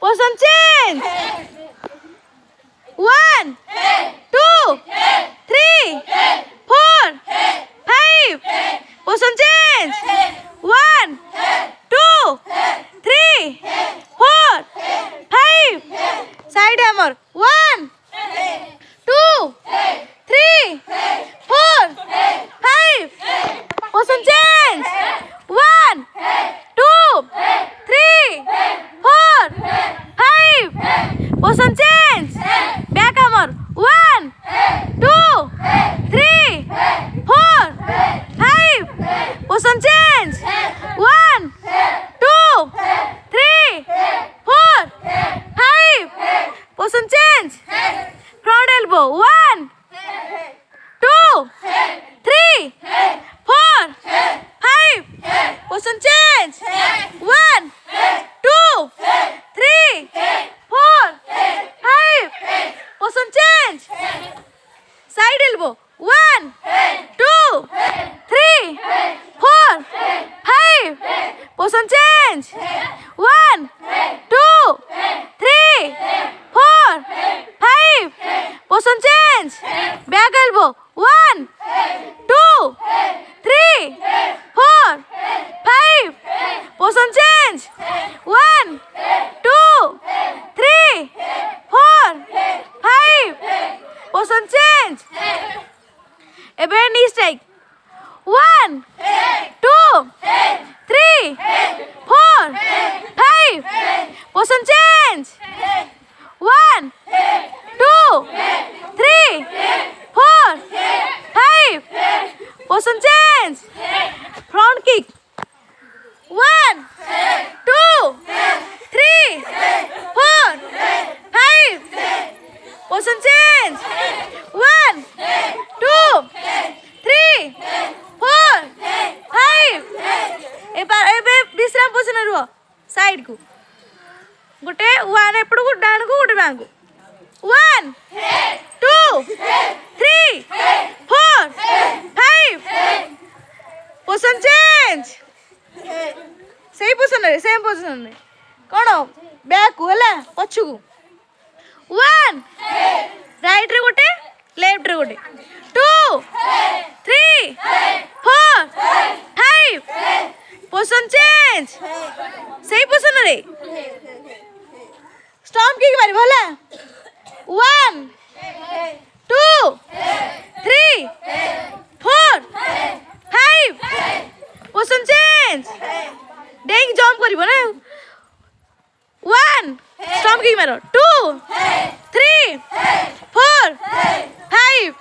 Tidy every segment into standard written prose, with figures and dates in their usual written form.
position change 1 2 3 4 5 position change 1 2 3 4 5 side hammer 1 2 3 4 5 position change 1 2 3 4 5 position change back hammer 1 2 3 4 5 position change 1 2 3 4 5 position change front elbow 1 2 3 4 5 position change 1 2 3 4 5 position change side elbow 1 2 3 4 5 position change 1 2 3 4 5 position change back elbow 1 2 3 4 5 position change 1 2 3 4 5 position change एबे knee strike 1 2 3 4 5 position change 1 2 3 4 5 position change front kick 1 2 3 4 5 position change 1 2 3 4 5 एबे विश्राम position रुह side को गोटे 1 एपड़ को डाण को गोटे बाँ को 1 2 3 4 5 position change सही पोजिशन रे सेम पोजिशन रे कौन बैक को है पछु को 1 राइट रे गोटे लेफ्ट रे गोटे 2 3 4 5 पोजिशन चेंज सही पोजिशन रे स्टॉम्प किक मारी भला 1 2 3 4 5 पोजिशन चेंज डेंग जंप करिवो ना 1 स्टॉम्प किक मारो 2 3 4 5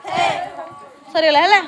सरी गला हला